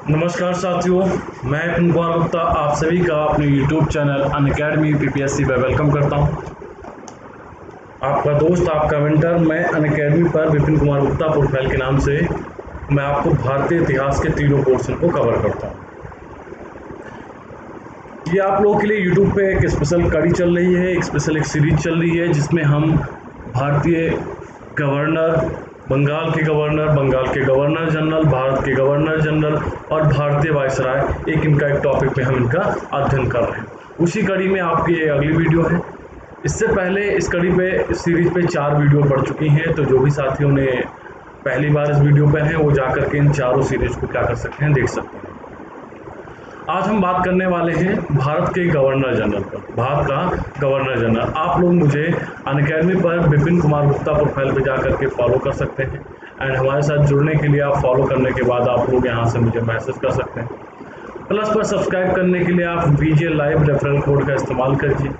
नमस्कार साथियों, मैं विपिन कुमार गुप्ता आप सभी का अपने YouTube चैनल अनअकैडमी PPSC पर वेलकम करता हूं। आपका दोस्त, आपका मेंटर, मैं अनअकैडमी पर विपिन कुमार गुप्ता प्रोफाइल के नाम से मैं आपको भारतीय इतिहास के तीनों पोर्शन को कवर करता हूं। ये आप लोगों के लिए YouTube पे एक स्पेशल कड़ी चल रही है, एक स्पेशल एक सीरीज चल रही है जिसमें हम भारतीय गवर्नर, बंगाल के गवर्नर जनरल, भारत के गवर्नर जनरल और भारतीय वायसराय एक टॉपिक पे हम इनका अध्ययन कर रहे हैं। उसी कड़ी में आपकी ये अगली वीडियो है। इससे पहले इस कड़ी पे इस सीरीज पे 4 वीडियो पड़ चुकी हैं, तो जो भी साथियों ने पहली बार इस वीडियो पे हैं वो जाकर के इन चारों सीरीज को क्या कर सकते हैं, देख सकते हैं। आज हम बात करने वाले हैं भारत के गवर्नर जनरल पर। भारत का गवर्नर जनरल आप लोग मुझे अनअकैडमी पर विपिन कुमार गुप्ता प्रोफाइल पे जा करके फॉलो कर सकते हैं एंड हमारे साथ जुड़ने के लिए आप फॉलो करने के बाद आप लोग यहाँ से मुझे मैसेज कर सकते हैं। प्लस पर सब्सक्राइब करने के लिए आप VJ लाइव रेफरल कोड का इस्तेमाल कीजिए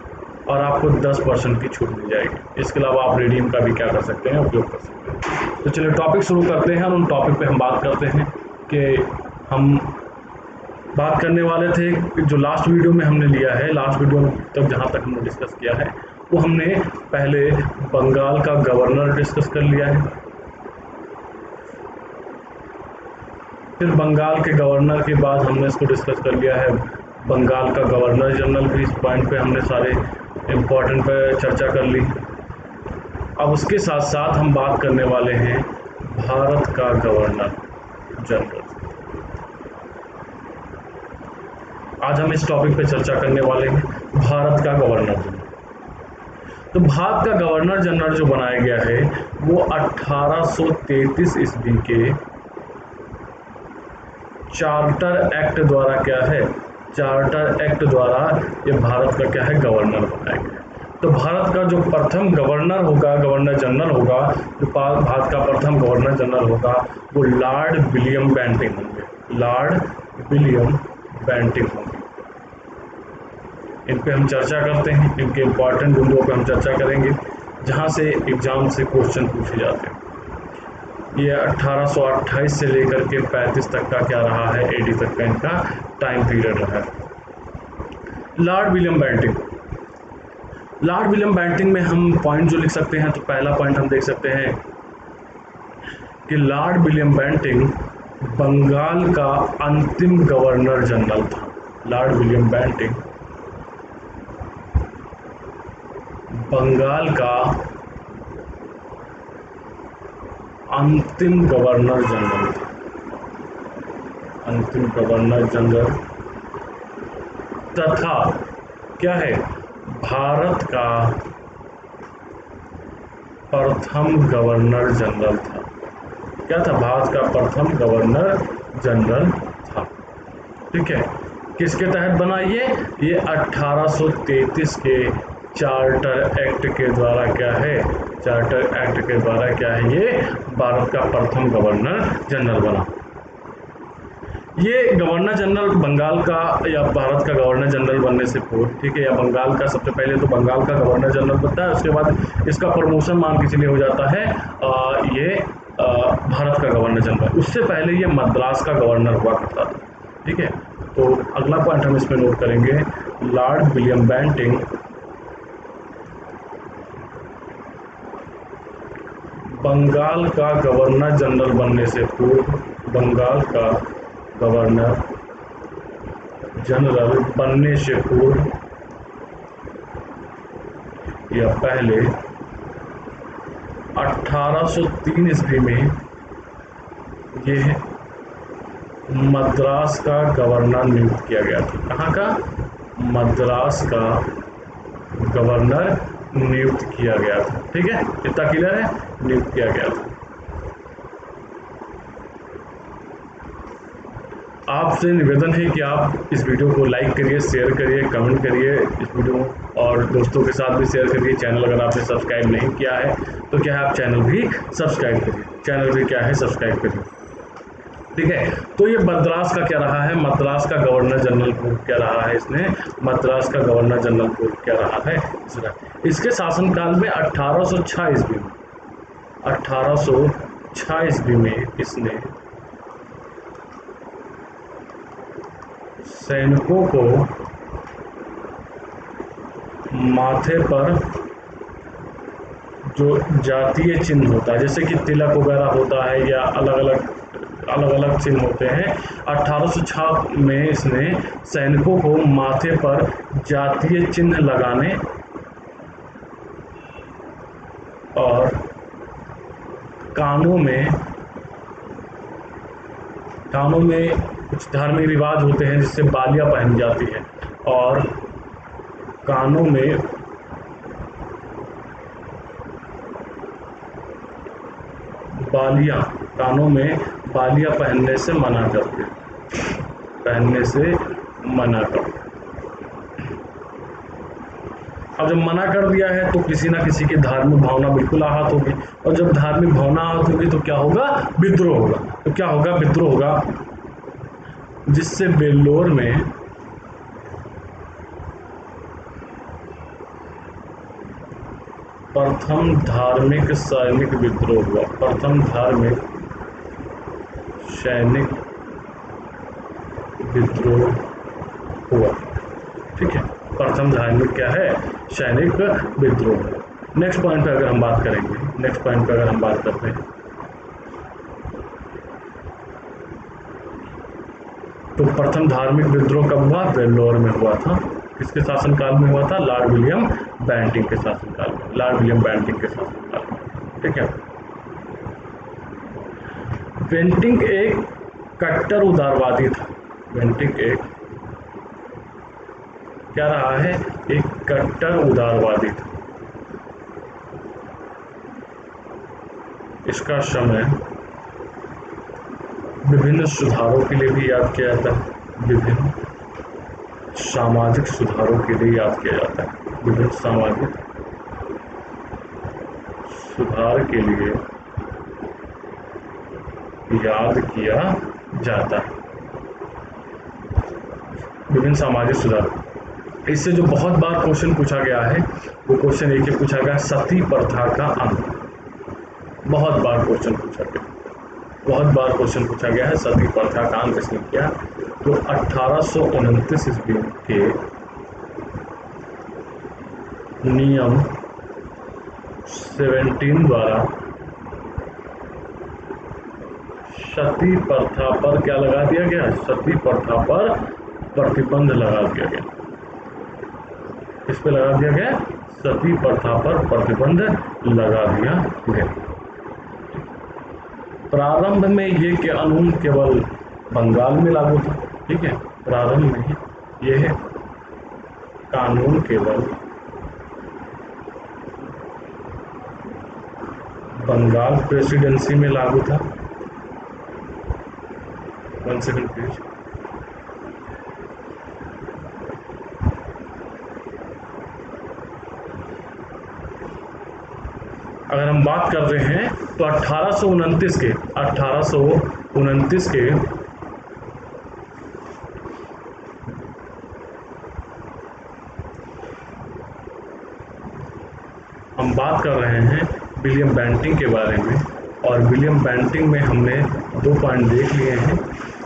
और आपको 10% की छूट मिल जाएगी। इसके अलावा आप रिडीम का भी क्या कर सकते हैं, उपयोग कर सकते हैं। तो चलिए टॉपिक शुरू करते हैं। उन टॉपिक पे हम बात करते हैं कि हम बात करने वाले थे जो लास्ट वीडियो में हमने लिया है। लास्ट वीडियो तक जहाँ तक हमने डिस्कस किया है वो हमने पहले बंगाल का गवर्नर डिस्कस कर लिया है, फिर बंगाल के गवर्नर के बाद हमने इसको डिस्कस कर लिया है बंगाल का गवर्नर जनरल भी। इस पॉइंट पे हमने सारे इम्पोर्टेंट पे चर्चा कर ली। अब उसके साथ साथ हम बात करने वाले हैं भारत का गवर्नर जनरल। आज हम इस टॉपिक पे चर्चा करने वाले हैं भारत का गवर्नर जनरल। तो भारत का गवर्नर जनरल जो बनाया गया है वो 1833 ईस्वी के चार्टर एक्ट द्वारा क्या है, चार्टर एक्ट द्वारा ये भारत का क्या है, गवर्नर बनाया गया। तो भारत का जो प्रथम गवर्नर होगा, गवर्नर जनरल होगा, जो भारत का प्रथम गवर्नर जनरल होगा वो लॉर्ड विलियम बेंटिंक होंगे। लॉर्ड विलियम बेंटिंक होंगे। इन पे हम चर्चा करते हैं, इनके इम्पॉर्टेंट बिंदुओं पे हम चर्चा करेंगे जहाँ से एग्जाम से क्वेश्चन पूछे जाते हैं। ये 1828 से लेकर के 35 तक का क्या रहा है, AD तक का इनका टाइम पीरियड रहा है। Lord William Bentinck, Lord William Bentinck में हम पॉइंट जो लिख सकते हैं, तो पहला पॉइंट हम देख सकते हैं कि लॉर्ड विलियम बेंटिंक बंगाल का अंतिम गवर्नर जनरल था। लॉर्ड विलियम बेंटिंक बंगाल का अंतिम गवर्नर जनरल था। अंतिम गवर्नर जनरल तथा क्या है, भारत का प्रथम गवर्नर जनरल था। क्या था, भारत का प्रथम गवर्नर जनरल था। ठीक है, किसके तहत बना ये 1833 के चार्टर एक्ट के द्वारा क्या है, चार्टर एक्ट के द्वारा क्या है, ये भारत का प्रथम गवर्नर जनरल बना। ये गवर्नर जनरल बंगाल का या भारत का गवर्नर जनरल बनने से पूर्व, ठीक है, या बंगाल का, सबसे पहले तो बंगाल का गवर्नर जनरल बनता है, उसके बाद इसका प्रमोशन मान के चलिए हो जाता है भारत का गवर्नर जनरल। उससे पहले ये मद्रास का गवर्नर हुआ करता था। ठीक है, तो अगला पॉइंट हम इसमें नोट करेंगे, लॉर्ड विलियम बेंटिंक बंगाल का गवर्नर जनरल बनने से पूर्व, बंगाल का गवर्नर जनरल बनने से पूर्व या पहले 1803 ईस्वी में ये मद्रास का गवर्नर नियुक्त किया गया था। कहाँ का, मद्रास का गवर्नर नियुक्त किया गया था। ठीक है, इतना क्लियर है, नियुक्त किया गया था। आपसे निवेदन है कि आप इस वीडियो को लाइक करिए, शेयर करिए, कमेंट करिए इस वीडियो, और दोस्तों के साथ भी शेयर करिए। चैनल अगर आपने सब्सक्राइब नहीं किया है तो क्या है, आप चैनल भी सब्सक्राइब करिए, चैनल भी क्या है, सब्सक्राइब करिए। ठीक है, तो ये मद्रास का क्या रहा है, मद्रास का गवर्नर जनरल पोस्ट क्या रहा है, इसने मद्रास का गवर्नर जनरल पोस्ट क्या रहा है, इसके शासनकाल में 1806 ईस्वी में, 1806 ईस्वी में इसने सैनिकों को माथे पर जो जातीय चिन्ह होता है, जैसे कि तिलक वगैरह होता है या अलग अलग चिन्ह होते हैं, 1806 में इसने सैनिकों को माथे पर जातीय चिन्ह लगाने और कानों में कुछ धार्मिक रिवाज होते हैं जिससे बालियां पहनी जाती है, और कानों में बालियां पहनने से मना करते। अब जब मना कर दिया है तो किसी ना किसी की धार्मिक भावना बिल्कुल आहत होगी, और जब धार्मिक भावना आहत होगी तो क्या होगा? विद्रोह होगा। तो क्या होगा? विद्रोह होगा, जिससे वेल्लोर में प्रथम धार्मिक सैनिक विद्रोह हुआ। प्रथम धार्मिक सैनिक विद्रोह हुआ। ठीक है, प्रथम धार्मिक क्या है? सैनिक विद्रोह। नेक्स्ट पॉइंट पे अगर हम बात करते हैं तो प्रथम धार्मिक विद्रोह कब हुआ? वेल्लोर में हुआ था। किसके शासनकाल में हुआ था? लॉर्ड विलियम बेंटिंक के शासनकाल में। ठीक है, बेंटिंक एक कट्टर उदारवादी था। बेंटिंक एक क्या रहा है? एक कट्टर उदारवादी था। इसका समय विभिन्न सुधारों के लिए भी याद किया जाता है। विभिन्न सामाजिक सुधारों के लिए याद किया जाता है। विभिन्न सामाजिक सुधार के लिए याद किया जाता है। विभिन्न सामाजिक सुधार। इससे जो बहुत बार क्वेश्चन पूछा गया है वो क्वेश्चन एक ही पूछा गया, सती प्रथा का अंत। बहुत बार क्वेश्चन पूछा गया है, सती प्रथा का अंत किसने किया? तो 1829 ईस्वी के नियम 17 द्वारा सती प्रथा पर क्या लगा दिया गया? सती प्रथा पर प्रतिबंध लगा दिया गया। किस पे लगा दिया गया? सती प्रथा पर प्रतिबंध लगा दिया गया। प्रारंभ में ये कानून केवल बंगाल में लागू था। ठीक है, प्रारंभ में यह कानून केवल बंगाल प्रेसिडेंसी में लागू था। 1 सेकंड प्लीज। अगर हम बात कर रहे हैं तो 1829 के हम बात कर रहे हैं विलियम बेंटिंक के बारे में, और विलियम बेंटिंक में हमने 2 पॉइंट देख लिए हैं।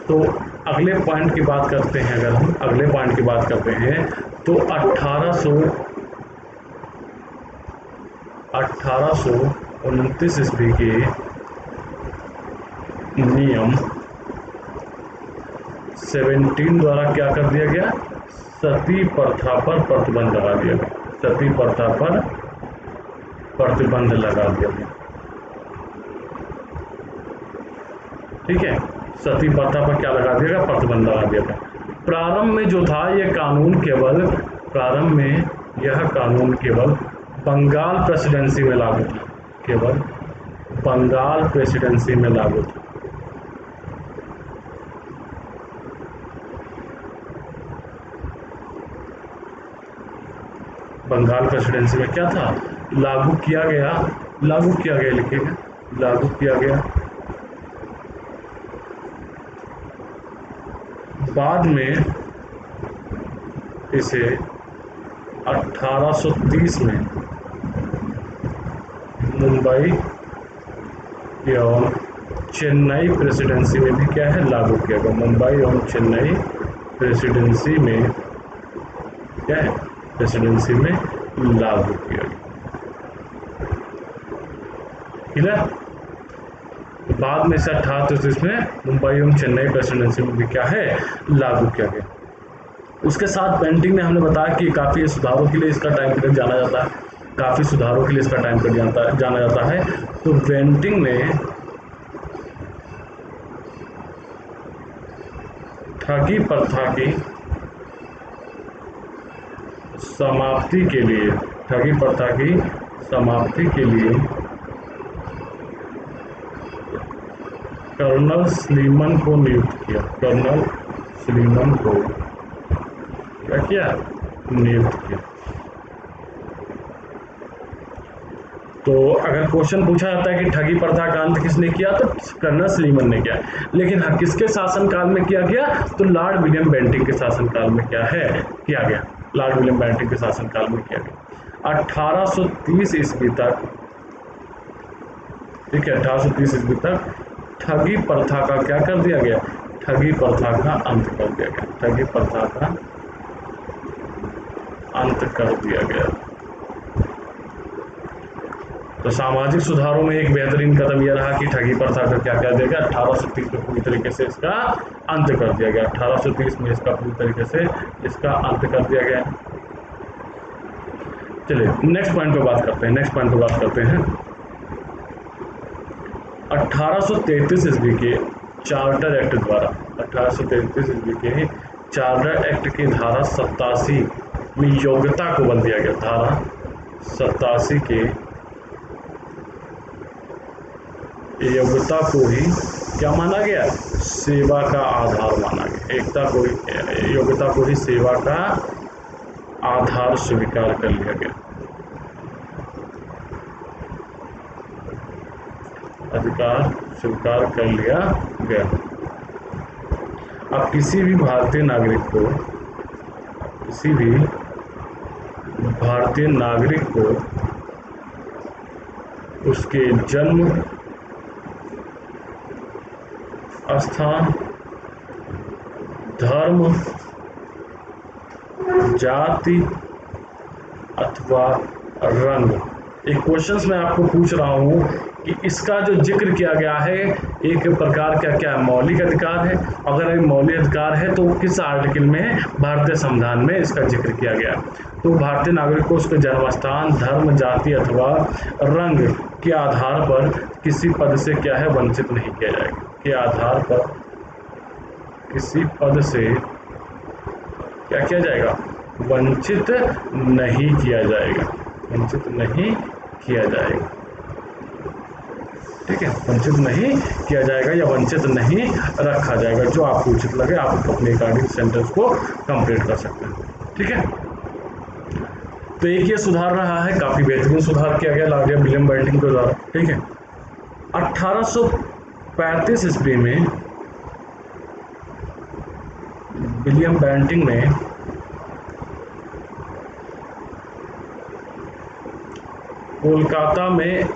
तो अगले पॉइंट की बात करते हैं, अगर हम अगले पॉइंट की बात करते हैं तो 1829 ईस्वी के नियम 17 द्वारा क्या कर दिया गया? सती प्रथा पर प्रतिबंध लगा दिया गया। सती प्रथा पर प्रतिबंध लगा दिया गया। ठीक है, सती प्रथा पर क्या लगा दिया गया? प्रतिबंध लगा दिया गया। प्रारंभ में जो था यह कानून केवल बंगाल प्रेसिडेंसी में लागू था। केवल बंगाल प्रेसिडेंसी में लागू था। बंगाल प्रेसिडेंसी में क्या था? लागू किया गया लिखिएगा, लागू किया गया। बाद में इसे 1830 में मुंबई एवं चेन्नई प्रेसिडेंसी में भी क्या है? लागू किया गया। मुंबई एवं चेन्नई प्रेसिडेंसी में क्या है, प्रेसिडेंसी में लागू किया गया। क्लियर। बाद में से 1838 में मुंबई एवं चेन्नई प्रेसिडेंसी में भी क्या है, लागू किया गया। उसके साथ पेंटिंग में हमने बताया कि काफ़ी सुधारों के लिए इसका टाइम पीरियड जाना जाता है, काफ़ी सुधारों के लिए इसका टाइम पीरियड जाना जाता है। तो पेंटिंग में ठगी प्रथा की समाप्ति के लिए, ठगी प्रथा की समाप्ति के लिए कर्नल स्लीमन को नियुक्त किया। कर्नल स्लीमन को क्या किया, नियुक्त किया। तो अगर क्वेश्चन पूछा जाता है कि ठगी प्रथा का अंत किसने किया, तो कर्नल स्लीमन ने किया। लेकिन हाँ, किसके शासनकाल में किया गया, तो लॉर्ड विलियम बेंटिंक के शासनकाल में क्या है, किया गया। लॉर्ड विलियम बेंटिंक के शासनकाल में किया गया 1830 ईस्वी तक। ठीक है, 1830 ईस्वी तक ठगी प्रथा का क्या कर दिया गया, ठगी प्रथा का अंत कर दिया गया। ठगी प्रथा का अंत कर दिया गया। तो सामाजिक सुधारों में एक बेहतरीन कदम यह रहा कि ठगी प्रथा का क्या कर दिया गया, 1830 में पूरी तरीके से इसका अंत कर दिया गया। 1830 में इसका पूरी तरीके से इसका अंत कर दिया गया। चलिए नेक्स्ट पॉइंट पे बात करते हैं। नेक्स्ट पॉइंट पे बात करते हैं 1833 ईस्वी के चार्टर एक्ट द्वारा, 1833 ईस्वी के चार्टर एक्ट की धारा 87 में योग्यता को बल दिया गया। धारा 87 के योग्यता को ही क्या माना गया, सेवा का आधार माना गया। एकता को, योग्यता को ही सेवा का आधार स्वीकार कर लिया गया। अधिकार स्वीकार कर लिया गया। अब किसी भी भारतीय नागरिक को, किसी भी भारतीय नागरिक को उसके जन्म स्थान, धर्म, जाति अथवा रंग, एक क्वेश्चंस मैं आपको पूछ रहा हूं कि इसका जो जिक्र किया गया है एक प्रकार का क्या मौलिक अधिकार है। अगर एक मौलिक अधिकार है तो किस आर्टिकल में भारतीय संविधान में इसका जिक्र किया गया, तो भारतीय नागरिक को उसके जन्म स्थान, धर्म, जाति अथवा रंग के आधार पर किसी पद से क्या है, वंचित नहीं किया जाएगा। के आधार पर किसी पद से क्या किया जाएगा, वंचित नहीं किया जाएगा। वंचित नहीं किया जाएगा। ठीक है, वंचित नहीं किया जाएगा या वंचित नहीं रखा जाएगा। जो आपको उचित लगे आप अपने अकॉर्डिंग सेंटेंस को कंप्लीट कर सकते हैं। ठीक है, तो एक ये सुधार रहा है, काफी बेहतरीन सुधार किया गया लॉर्ड विलियम बेंटिंक के द्वारा। ठीक है, 1835 ईस्वी में विलियम बेंटिंक ने कोलकाता में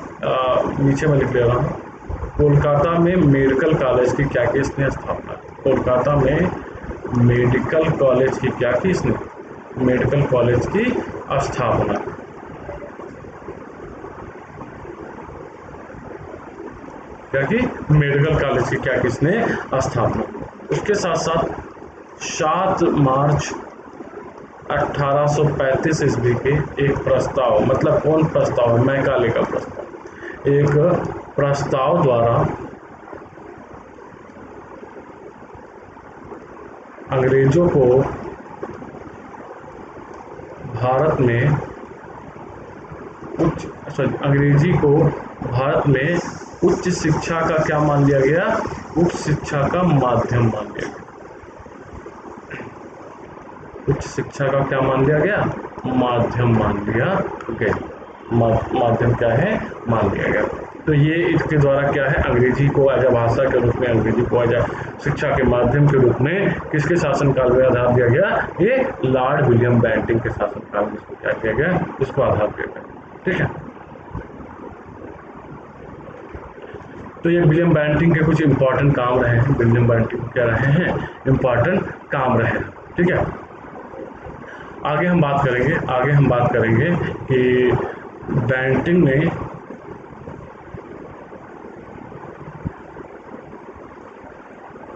नीचे में लिख ले रहा हूँ, कोलकाता में मेडिकल कॉलेज की क्या की इसने स्थापना। कोलकाता में मेडिकल कॉलेज की क्या की इसने, मेडिकल कॉलेज की स्थापना। क्या की, मेडिकल कॉलेज की क्या की इसने स्थापना। उसके साथ साथ 7 मार्च 1835 ईस्वी के एक प्रस्ताव, मतलब कौन प्रस्ताव, मैकाले का प्रस्ताव, एक प्रस्ताव द्वारा अंग्रेजों को भारत में अंग्रेजी को भारत में उच्च शिक्षा का क्या मान लिया गया, उच्च शिक्षा का माध्यम मान लिया गया। उच्च शिक्षा का क्या मान लिया गया, माध्यम मान लिया गया। माध्यम क्या है, मान लिया गया। तो ये इसके द्वारा क्या है, अंग्रेजी को एज भाषा के रूप में, अंग्रेजी को एज शिक्षा के माध्यम के रूप में किसके शासनकाल में आधार दिया गया, ये लॉर्ड विलियम बेंटिंक के शासनकाल में इसको क्या किया गया, इसको आधार दिया गया। ठीक है, तो ये विलियम बेंटिंक के कुछ इंपॉर्टेंट काम रहे हैं, विलियम बेंटिंक क्या रहे हैं, इंपॉर्टेंट काम रहे हैं। ठीक है, आगे हम बात करेंगे कि बेंटिंक ने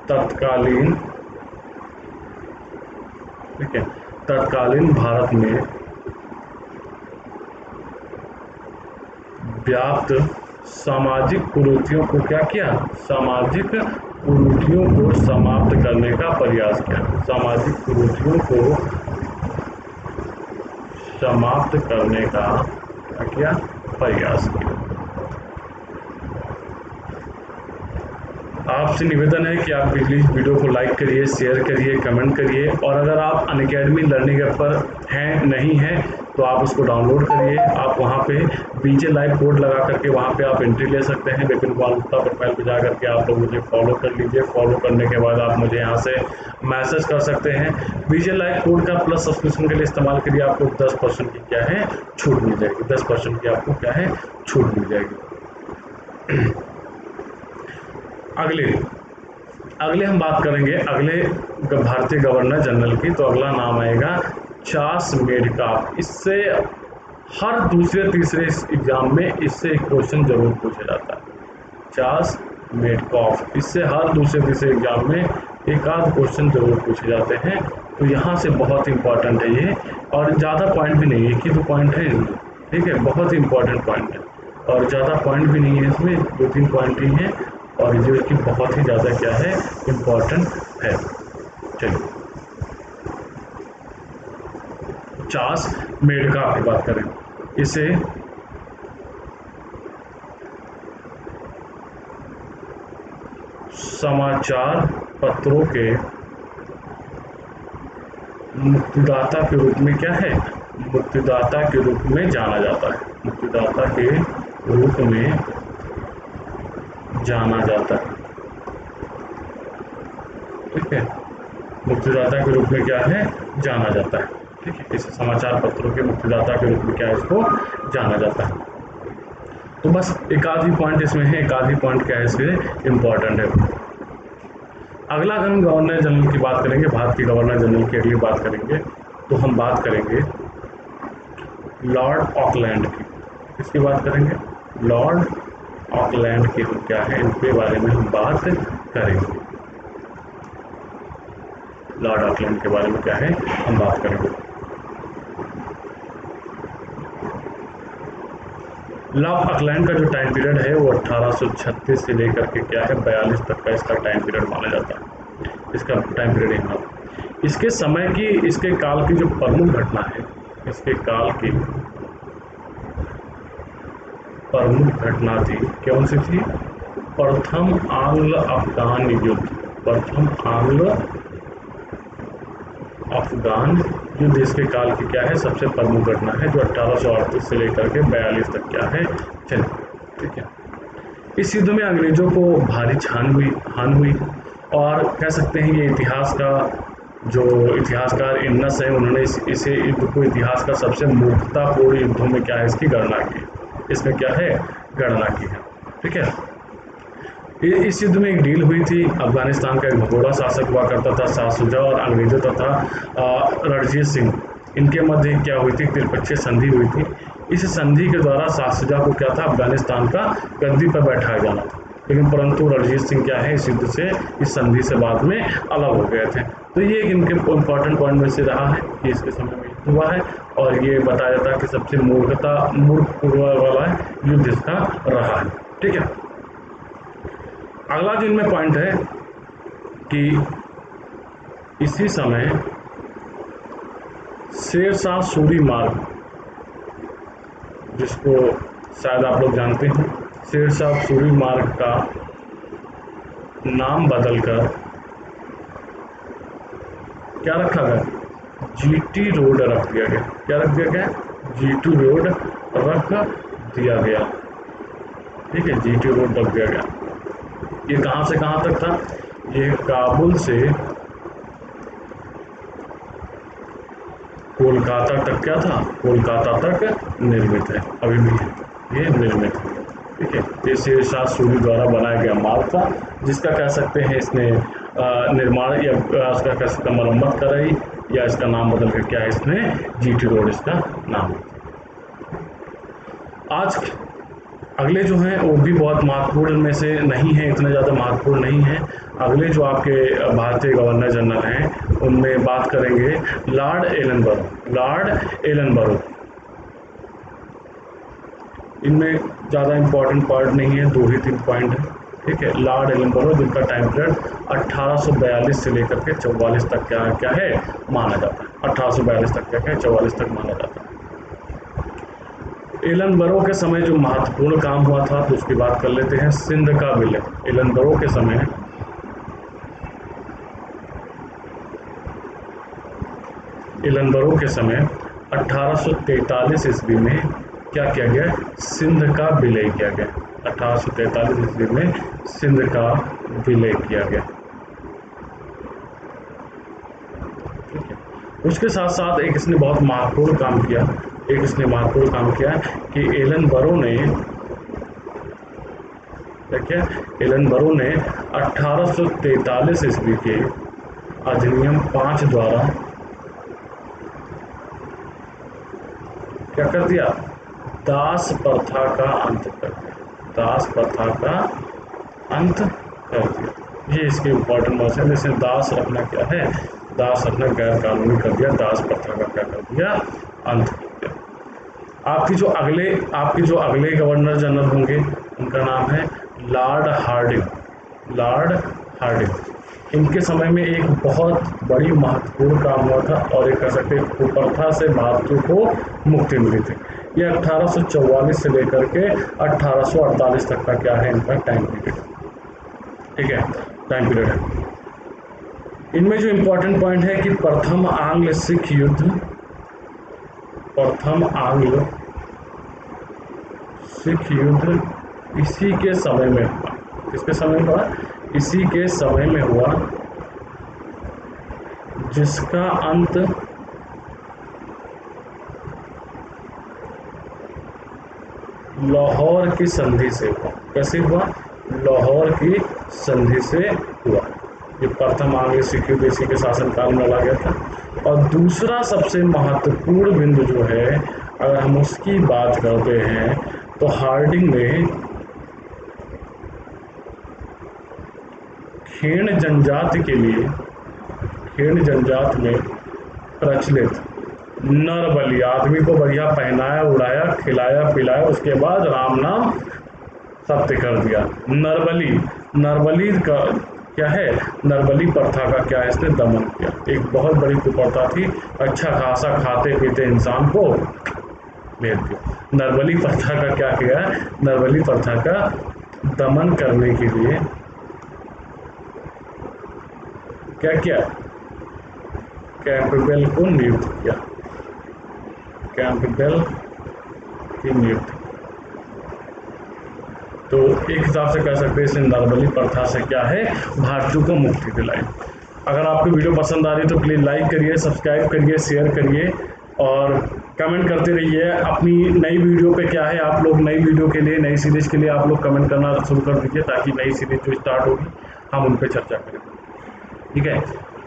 तत्कालीन, ठीक है, तत्कालीन भारत में व्याप्त सामाजिक कुरीतियों को क्या किया, सामाजिक कुरीतियों को समाप्त करने का प्रयास किया, सामाजिक कुरीतियों को समाप्त करने का क्या किया, प्रयास किया। आपसे निवेदन है कि आप प्लीज़ वीडियो को लाइक करिए, शेयर करिए, कमेंट करिए, और अगर आप अनअकैडमी लर्निंग ऐप पर हैं नहीं हैं तो आप उसको डाउनलोड करिए। आप वहाँ पे बीजे लाइव कोड लगा करके वहाँ पे आप एंट्री ले सकते हैं। विपिन कुमार गुप्ता प्रोफाइल पे जा करके आप लोग मुझे फॉलो कर लीजिए। फॉलो करने के बाद आप मुझे यहाँ से मैसेज कर सकते हैं। बीजे लाइव कोड का प्लस सब्सक्रिप्शन के लिए इस्तेमाल करिए, आपको 10% की क्या है, छूट मिल जाएगी। 10% की आपको क्या है, छूट मिल जाएगी। अगले हम बात करेंगे अगले भारतीय गवर्नर जनरल की। तो अगला नाम आएगा चार्ल्स मेडकाफ। इससे हर दूसरे तीसरे एग्जाम में इससे एक क्वेश्चन जरूर पूछा जाता है, चार्ल्स मेडकाफ। इससे हर दूसरे तीसरे एग्जाम में एक आध क्वेश्चन जरूर पूछे जाते हैं। तो यहाँ से बहुत इंपॉर्टेंट है ये, और ज़्यादा पॉइंट भी नहीं है, 1 ही 2 पॉइंट है इसमें। ठीक है, बहुत ही इंपॉर्टेंट पॉइंट है, और ज़्यादा पॉइंट भी नहीं है इसमें, 2-3 पॉइंट ही हैं, और जो कि बहुत ही ज़्यादा क्या है, इम्पॉर्टेंट है। चलिए, चार्ल्स मेडकाफ की बात करें। इसे समाचार पत्रों के मुक्तिदाता के रूप में क्या है, मुक्तिदाता के रूप में जाना जाता है, मुक्तिदाता के रूप में जाना जाता है। ठीक है, मुक्तिदाता के रूप में क्या है, जाना जाता है। ठीक है, इस समाचार पत्रों के मुक्तिदाता के रूप में क्या है, इसको जाना जाता है। तो बस एक आध ही पॉइंट इसमें है, एक आध ही पॉइंट क्या है इसमें इम्पॉर्टेंट है। अगला अगर हम गवर्नर जनरल की बात करेंगे, भारत के गवर्नर जनरल की अगली बात करेंगे, तो हम बात करेंगे लॉर्ड ऑकलैंड की। किसकी बात करेंगे, लॉर्ड ऑकलैंड के क्या है, इनके बारे में हम बात करेंगे। लॉर्ड ऑकलैंड के बारे में क्या है, हम बात करेंगे। लॉर्ड ऑकलैंड का जो टाइम पीरियड है वो 1836 से लेकर के क्या है, 42 तक का इसका टाइम पीरियड माना जाता है। इसका टाइम पीरियड यहाँ, इसके समय की, इसके काल की जो प्रमुख घटना है, इसके काल की प्रमुख घटना थी, कौन सी थी, प्रथम आंग्ल अफगान युद्ध। प्रथम आंग्ल अफगान युद्ध इसके काल की क्या है, सबसे प्रमुख घटना है, जो 1838 से लेकर के 42 तक क्या है, चली। ठीक है, इस युद्ध में अंग्रेजों को भारी हानि हुई, और कह सकते हैं ये इतिहास का जो इतिहासकार इन्नस है, उन्होंने इसे युद्ध को इतिहास का सबसे मूर्खतापूर्ण युद्धों में क्या है, इसकी गणना की, इसमें क्या है, गणना की है। ठीक है, इस युद्ध में एक डील हुई थी। अफगानिस्तान का एक भगोड़ा शासक हुआ करता था शाह शुजा, और अंग्रेजों तथा रणजीत सिंह, इनके मध्य क्या हुई थी, त्रिपक्षीय संधि हुई थी। इस संधि के द्वारा शाह शुजा को क्या था, अफगानिस्तान का गद्दी पर बैठाया जाना था, लेकिन परंतु रणजीत सिंह क्या है, इस युद्ध से, इस संधि से बाद में अलग हो गए थे। तो ये एक इनके इम्पॉर्टेंट पॉइंट में से रहा है कि इसके समय में युद्ध हुआ है, और ये बताया जाता है कि सबसे मूर्खपूर्ण वाला युद्ध इसका रहा है। ठीक है, अगला जो इनमें पॉइंट है कि इसी समय शेरशाह सूरी मार्ग, जिसको शायद आप लोग जानते हैं, शेरशाह सूरी मार्ग का नाम बदलकर क्या रखा गया, जीटी रोड रख दिया गया। क्या रख दिया गया, जीटी रोड रख दिया गया। ठीक है, जीटी रोड रख दिया गया। ये कहाँ से कहाँ तक था, ये काबुल से कोलकाता तक क्या था, कोलकाता तक निर्मित है, अभी भी ये निर्मित है। ठीक है। ये शेरशाह सूरी द्वारा बनाया गया मार्ग था, जिसका कह सकते हैं इसने निर्माण या उसका कह सकते हैं मरम्मत कराई, या इसका नाम बदल कर क्या है इसने जीटी रोड इसका नाम। आज अगले जो हैं वो भी बहुत महत्वपूर्ण में से नहीं है, इतना ज़्यादा महत्वपूर्ण नहीं है। अगले जो आपके भारतीय गवर्नर जनरल हैं उनमें बात करेंगे लॉर्ड एलनबरो। लॉर्ड एलनबरो, इनमें ज़्यादा इम्पोर्टेंट पॉइंट नहीं है, 2 ही 3 पॉइंट है, ठीक है। लॉर्ड एलनबरो, जिनका टाइम पीरियड 1842 से लेकर के 44 तक क्या है माना जाता है। 1842 तक क्या है 44 तक माना जाता है। एलनबरो के समय जो महत्वपूर्ण काम हुआ था तो उसकी बात कर लेते हैं। सिंध का विलय। एलनबरो के समय एलनबरो के समय 1843 ईस्वी में क्या किया गया, सिंध का विलय किया गया। 1843 ईस्वी में सिंध का विलय किया गया, ठीक है। उसके साथ साथ एक इसने बहुत महत्वपूर्ण काम किया, कि एलनबरो ने 1843 ईस्वी के अधिनियम 5 द्वारा क्या कर दिया, दास प्रथा का अंत कर दिया। दास प्रथा का अंत कर दिया। ये इसके इम्पोर्टेंट वर्ड्स है। जैसे दास रखना क्या है, दास रखना गैर कानूनी कर दिया, दास प्रथा का क्या कर दिया, अंत कर दिया। आपके जो अगले गवर्नर जनरल होंगे उनका नाम है लॉर्ड हार्डिंग। लॉर्ड हार्डिंग, इनके समय में एक बहुत बड़ी महत्वपूर्ण काम हुआ था और एक कह सकते हैं कुप्रथा से भारतीयों को मुक्ति मिली थी। ये 1844 से लेकर के 1848 तक का क्या है इनका टाइम पीरियड, ठीक है, टाइम पीरियड है। इनमें जो इम्पोर्टेंट पॉइंट है कि प्रथम आंग्ल सिख युद्ध इसी के समय में हुआ। किसके समय में हुआ, इसी के समय में हुआ, जिसका अंत लाहौर की संधि से हुआ। कैसे हुआ, लाहौर की संधि से हुआ। ये प्रथम आंग्ल सिख युद्ध इसी के शासनकाल में लड़ा गया था। और दूसरा सबसे महत्वपूर्ण बिंदु जो है, अगर हम उसकी बात करते हैं तो हार्डिंग ने खेण जनजाति में प्रचलित नरबलि, आदमी को बढ़िया पहनाया उड़ाया खिलाया पिलाया, उसके बाद राम नाम सत्य कर दिया। नरबली का क्या है, नरबली प्रथा का क्या है इसने दमन किया। एक बहुत बड़ी कुप्रथा थी, अच्छा खासा खाते पीते इंसान को भेज दिया। नरबली प्रथा का क्या किया, नरबली प्रथा का दमन करने के लिए क्या किया, कैंपबेल को नियुक्त किया। कैंपबेल की नियुक्ति, तो एक हिसाब से कह सकते हैं इसने नरबली प्रथा से क्या है भारतीयों को मुक्ति दिलाई। अगर आपको वीडियो पसंद आ रही है तो प्लीज़ लाइक करिए, सब्सक्राइब करिए, शेयर करिए और कमेंट करते रहिए। अपनी नई वीडियो पे क्या है, आप लोग नई वीडियो के लिए, नई सीरीज़ के लिए आप लोग कमेंट करना शुरू कर दीजिए, ताकि नई सीरीज़ जो स्टार्ट होगी हम उन पर चर्चा करें, ठीक है।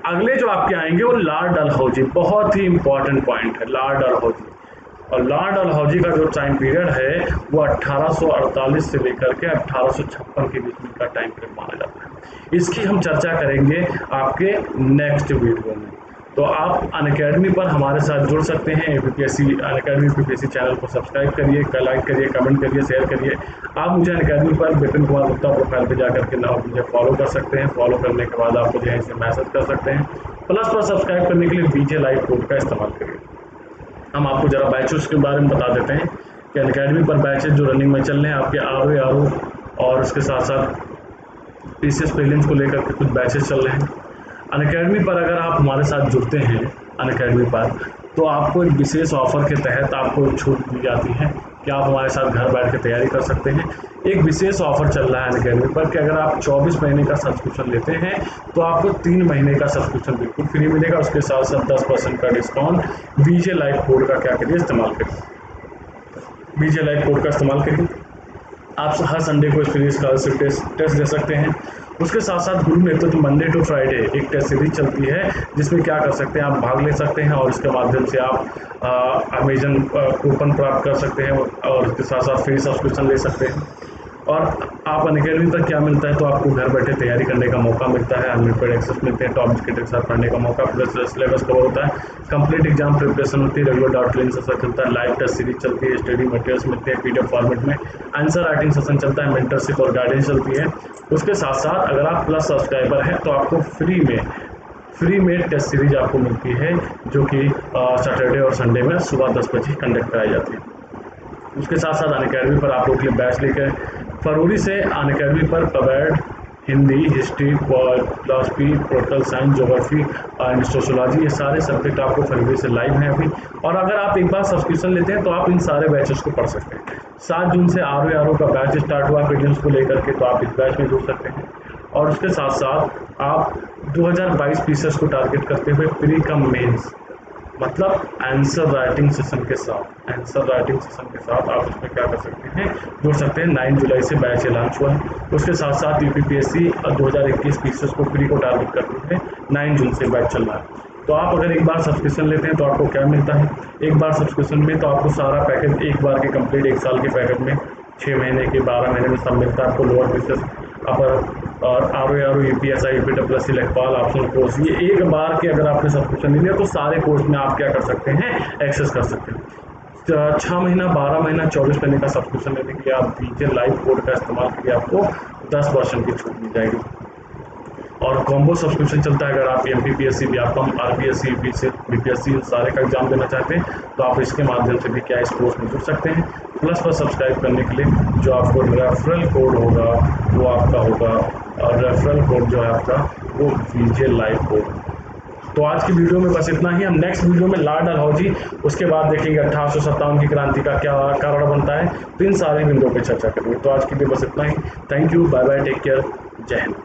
अगले जो आपके आएंगे वो लॉर्ड डलहौजी, बहुत ही इंपॉर्टेंट पॉइंट है लॉर्ड डलहौजी। और लॉर्ड डलहौजी का जो टाइम पीरियड है वो 1848 से लेकर के 1856 के बीच में का टाइम पीरियड माना जाता है। इसकी हम चर्चा करेंगे आपके नेक्स्ट वीडियो में। तो आप अनअकैडमी पर हमारे साथ जुड़ सकते हैं। यूपीएससी अनअकैडमी यूपीएससी चैनल को सब्सक्राइब करिए, लाइक करिए, कमेंट करिए, शेयर करिए। आप मुझे अनअकैडमी पर विपिन कुमार गुप्ता प्रोफाइल पर जाकर के आप मुझे फॉलो कर सकते हैं। फॉलो करने के बाद आप मुझे इसे मैसेज कर सकते हैं। प्लस पर सब्सक्राइब करने के लिए BJ लाइव कोड का इस्तेमाल करिए। हम आपको ज़रा बैचेस के बारे में बता देते हैं कि अनअकैडमी पर बैचेस जो रनिंग में चल रहे हैं आपके RO और उसके साथ साथ PCS प्रीलिम्स को लेकर के कुछ बैचेस चल रहे हैं। अनअकैडमी पर अगर आप हमारे साथ जुड़ते हैं अनअकैडमी पर, तो आपको एक विशेष ऑफर के तहत आपको एक छूट दी जाती है कि आप हमारे साथ घर बैठ के तैयारी कर सकते हैं। एक विशेष ऑफर चल रहा है अनअकैडमी पर कि अगर आप 24 महीने का सब्सक्रिप्शन लेते हैं तो आपको 3 महीने का सब्सक्रिप्शन बिल्कुल फ्री मिलेगा। उसके साथ साथ 10% का डिस्काउंट। BJ लाइव कोड का क्या करिए इस्तेमाल करिए, BJ लाइव कोड का इस्तेमाल करिए। आप हर संडे को इस फ्री स्कॉलरशिप टेस्ट दे सकते हैं। उसके साथ साथ गुरु नेतृत्व मंडे टू फ्राइडे एक टेस्ट सीरीज चलती है, जिसमें क्या कर सकते हैं, आप भाग ले सकते हैं और इसके माध्यम से आप अमेजन कूपन प्राप्त कर सकते हैं और इसके साथ साथ फ्री सब्सक्रिप्शन ले सकते हैं। और आप अनअकैडमी पर क्या मिलता है, तो आपको घर बैठे तैयारी करने का मौका मिलता है, अनलिमिटेड एक्सेस मिलते हैं, टॉप क्रिकेट के साथ पढ़ने का मौका, प्लस सिलेबस कवर होता है, कंप्लीट एग्जाम प्रिपरेशन होती है, रेगुलर डाउट क्लियरिंग सेशन चलता है, लाइव टेस्ट सीरीज चलती है, स्टडी मटेरियल्स मिलते हैं PDF फॉर्मेट में, आंसर राइटिंग सेशन चलता है, मेंटरशिप और गाइडेंस चलती है। उसके साथ साथ अगर आप प्लस सब्सक्राइबर हैं तो आपको फ्री में टेस्ट सीरीज आपको मिलती है, जो कि सैटरडे और संडे में सुबह 10 बजे कंडक्ट कराई जाती है। उसके साथ साथ अनअकैडमी पर आप लोग के लिए बैच लेकर फरवरी से अनअकैडमी पर पवेड, Hindi, history, philosophy, political science, geography and sociology, ये सारे सब्जेक्ट आपको फरवरी से लाइव हैं अभी। और अगर आप एक बार सब्सक्रिप्शन लेते हैं तो आप इन सारे बैचेस को पढ़ सकते हैं। 7 जून से RO का बैच स्टार्ट हुआ प्रीलिम्स को लेकर के, तो आप इस बैच में जुड़ सकते हैं। और उसके साथ साथ आप 2022 पीसेस को टारगेट करते हुए प्री कम मेंस, मतलब आंसर राइटिंग सेशन के साथ आप इसमें क्या कर सकते हैं, जुड़ सकते हैं। 9 जुलाई से बैच लॉन्च हुआ है। उसके साथ साथ UPPSC 2021 पीसेस को प्री को टारगेट करते हुए 9 जून से बैच चल रहा है। तो आप अगर एक बार सब्सक्रिप्शन लेते हैं तो आपको क्या मिलता है, एक बार सब्सक्रिप्शन में तो आपको सारा पैकेज एक बार के कंप्लीट 1 साल के पैकेज में 6 महीने के 12 महीने में सब मिलता है आपको। लोअर पीसेस, अपर और RO UPSI UPSSC लेखपाल ऑप्शनल कोर्स, ये एक बार के अगर आपने सब्सक्रिप्शन ले लिया तो सारे कोर्स में आप क्या कर सकते हैं, एक्सेस कर सकते हैं। 6 महीना, 12 महीना, 24 महीने का सब्सक्रिप्शन लेने के लिए आप VJ लाइव कोड का इस्तेमाल करके आपको 10% की छूट मिल जाएगी। और कॉम्बो सब्सक्रिप्शन चलता है, अगर आप MPPSC, व्यापम, RPSC, BPSC सारे का एग्जाम देना चाहते हैं तो आप इसके माध्यम से भी क्या इस कोर्स में जुड़ सकते हैं। प्लस पर सब्सक्राइब करने के लिए जो आपको रेफरल कोड होगा वो आपका होगा, और रेफरल कोड जो है आपका वो VJ लाइव कोड। तो आज की वीडियो में बस इतना ही। हम नेक्स्ट वीडियो में लॉर्ड डलहौजी, उसके बाद देखेंगे 1857 की क्रांति का क्या कारण बनता है, तो इन सारे बिंदुओं पर चर्चा करेंगे। तो आज के लिए बस इतना ही। Thank you, bye bye, take care, जय हिंद।